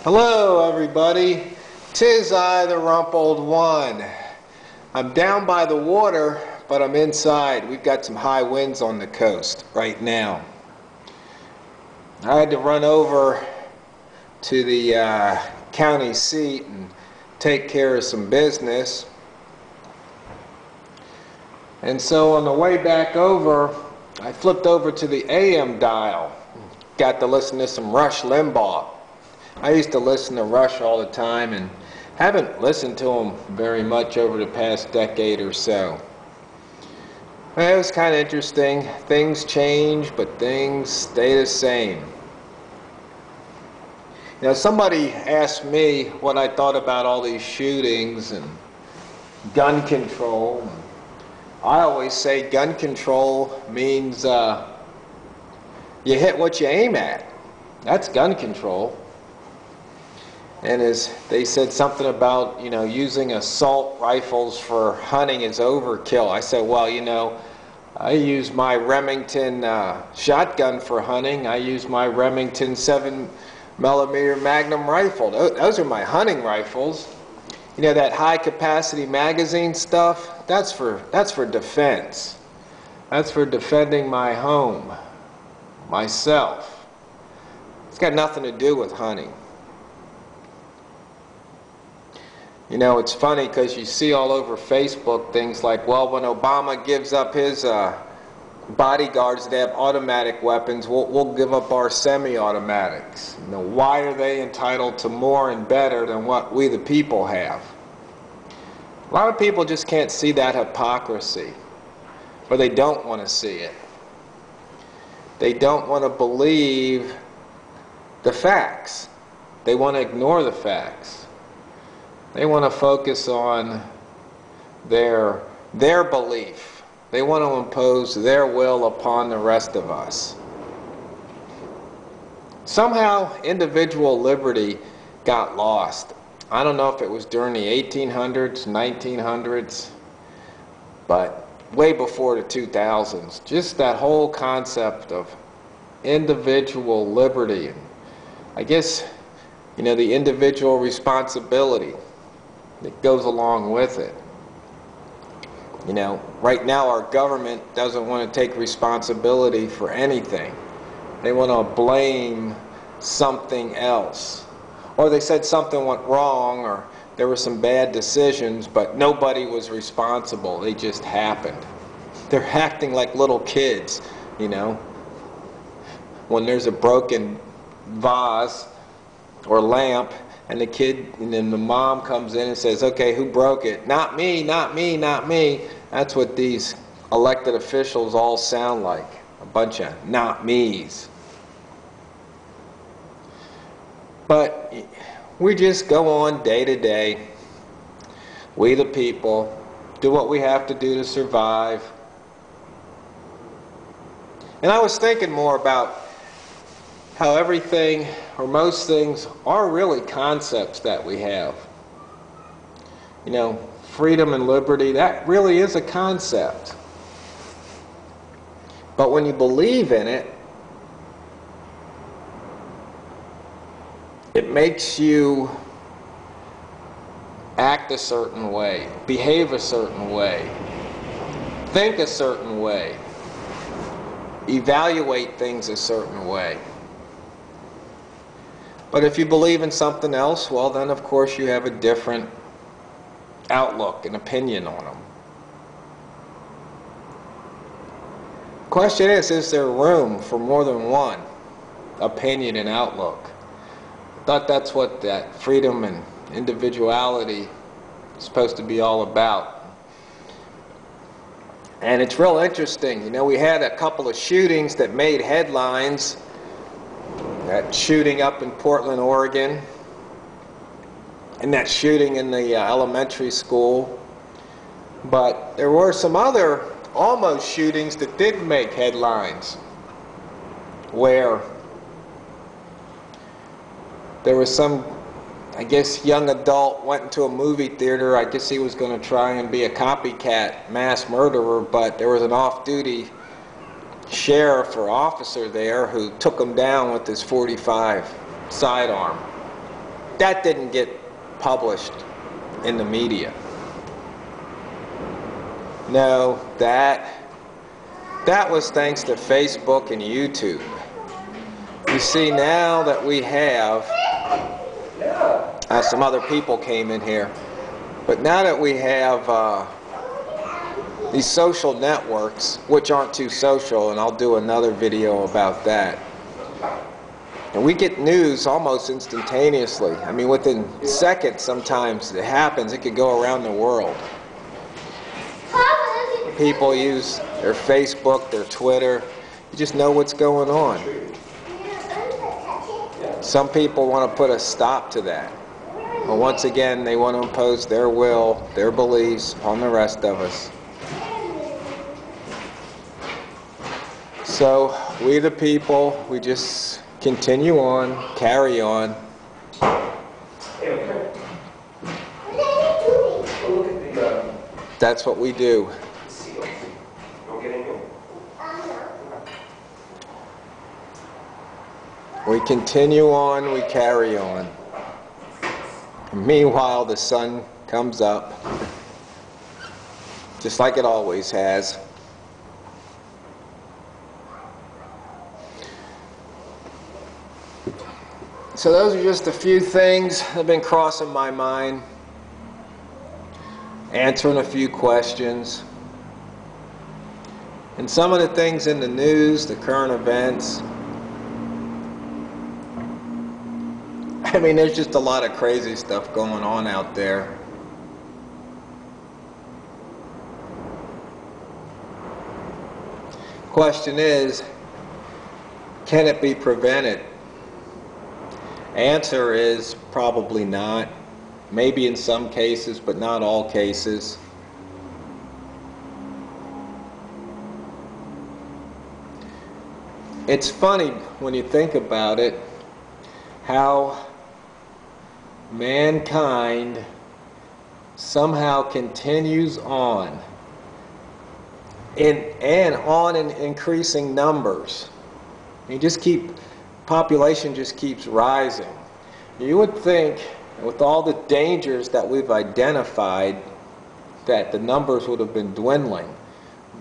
Hello everybody, 'tis I, the rumpled one. I'm down by the water, but I'm inside. We've got some high winds on the coast right now. I had to run over to the county seat and take care of some business. And so on the way back over, I flipped over to the AM dial. Got to listen to some Rush Limbaugh. I used to listen to Rush all the time and haven't listened to him very much over the past decade or so. It was kind of interesting. Things change, but things stay the same. You know, somebody asked me what I thought about all these shootings and gun control. I always say gun control means you hit what you aim at. That's gun control. And as they said something about, you know, using assault rifles for hunting is overkill. I said, well, you know, I use my Remington shotgun for hunting. I use my Remington 7mm Magnum rifle. Those are my hunting rifles. You know, that high capacity magazine stuff, that's for defense. That's for defending my home, myself. It's got nothing to do with hunting. You know, it's funny because you see all over Facebook things like, well, when Obama gives up his bodyguards that have automatic weapons, we'll give up our semi-automatics. You know, why are they entitled to more and better than what we the people have? A lot of people just can't see that hypocrisy, or they don't want to see it. They don't want to believe the facts. They want to ignore the facts. They want to focus on their belief. They want to impose their will upon the rest of us. Somehow, individual liberty got lost. I don't know if it was during the 1800s, 1900s, but way before the 2000s. Just that whole concept of individual liberty. I guess, you know, the individual responsibility that goes along with it. You know, right now our government doesn't want to take responsibility for anything. They want to blame something else. Or they said something went wrong, or there were some bad decisions, but nobody was responsible. They just happened. They're acting like little kids, you know. When there's a broken vase or lamp, and the kid, and then the mom comes in and says, okay, who broke it? Not me, not me, not me. That's what these elected officials all sound like. A bunch of not me's. But we just go on day to day. We the people do what we have to do to survive. And I was thinking more about how everything, or most things, are really concepts that we have. You know, freedom and liberty, that really is a concept. But when you believe in it, it makes you act a certain way, behave a certain way, think a certain way, evaluate things a certain way. But if you believe in something else, well then of course you have a different outlook and opinion on them. The question is there room for more than one opinion and outlook? I thought that's what that freedom and individuality is supposed to be all about. And it's real interesting. You know, we had a couple of shootings that made headlines. That shooting up in Portland, Oregon, and that shooting in the elementary school. But there were some other almost shootings that did make headlines, where there was some, I guess, young adult went into a movie theater. I guess he was going to try and be a copycat mass murderer, but there was an off-duty sheriff or officer there who took him down with his .45 sidearm. that didn't get published in the media. No, that was thanks to Facebook and YouTube. You see, now that we have, some other people came in here, but now that we have these social networks, which aren't too social, and I'll do another video about that, and we get news almost instantaneously. I mean, within seconds sometimes it happens. It could go around the world. People use their Facebook, their Twitter. You just know what's going on. Some people want to put a stop to that. But once again, they want to impose their will, their beliefs on the rest of us. So, we the people, we just continue on, carry on. That's what we do. We continue on, we carry on. Meanwhile, the sun comes up, just like it always has. So those are just a few things that have been crossing my mind, answering a few questions. And some of the things in the news, the current events, I mean, there's just a lot of crazy stuff going on out there. Question is, can it be prevented? Answer is probably not. Maybe in some cases, but not all cases. It's funny when you think about it, how mankind somehow continues on and on in increasing numbers. You just keep, population just keeps rising. You would think with all the dangers that we've identified that the numbers would have been dwindling,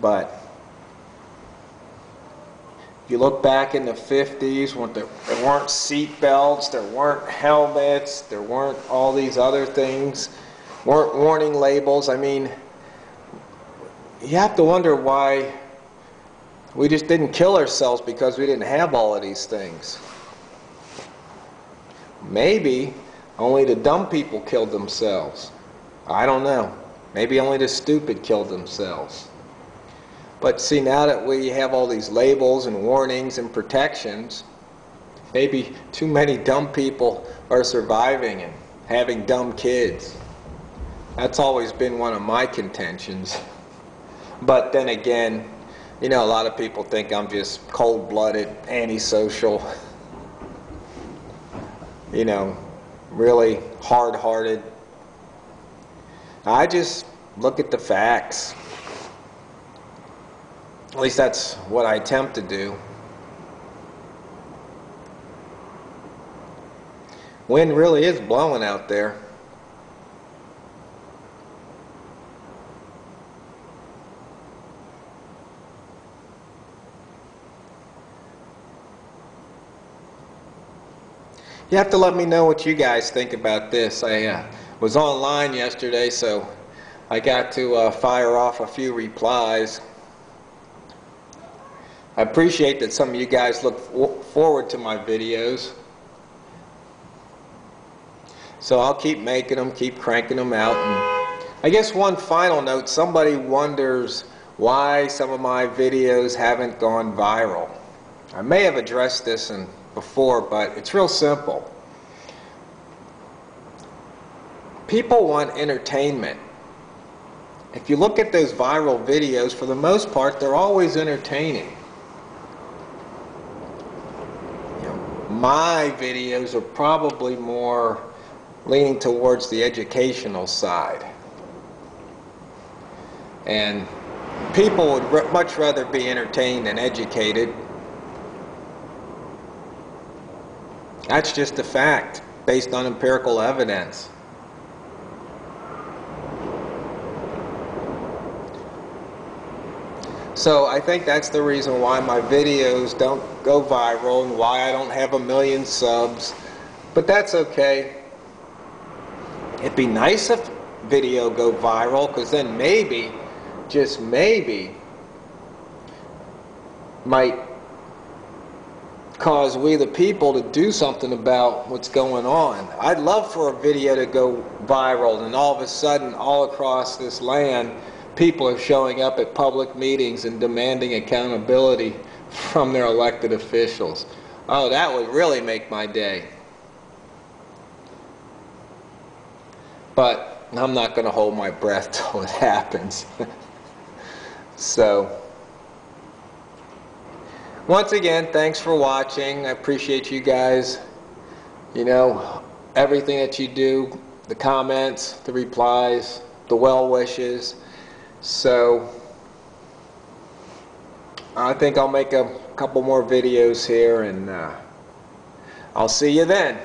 but if you look back in the 50s when there weren't seat belts, there weren't helmets, there weren't all these other things, weren't warning labels. I mean, you have to wonder why we just didn't kill ourselves because we didn't have all of these things. Maybe only the dumb people killed themselves. I don't know. Maybe only the stupid killed themselves. But see, now that we have all these labels and warnings and protections, maybe too many dumb people are surviving and having dumb kids. That's always been one of my contentions. But then again, you know, a lot of people think I'm just cold-blooded, antisocial, you know, really hard-hearted. I just look at the facts. At least that's what I attempt to do. Wind really is blowing out there. You have to let me know what you guys think about this. I was online yesterday, so I got to fire off a few replies. I appreciate that some of you guys look forward to my videos. So I'll keep making them, keep cranking them out. And I guess one final note, somebody wonders why some of my videos haven't gone viral. I may have addressed this before, but it's real simple. People want entertainment. If you look at those viral videos, for the most part, they're always entertaining. My videos are probably more leaning towards the educational side. And people would much rather be entertained than educated. That's just a fact. based on empirical evidence. So I think that's the reason why my videos don't go viral and why I don't have 1 million subs. But that's okay. It'd be nice if video go viral, because then maybe, just maybe, might cause we the people to do something about what's going on. I'd love for a video to go viral and all of a sudden all across this land people are showing up at public meetings and demanding accountability from their elected officials. Oh, that would really make my day. But I'm not going to hold my breath till it happens. So, once again, thanks for watching. I appreciate you guys. You know, everything that you do, the comments, the replies, the well wishes. So, I think I'll make a couple more videos here, and I'll see you then.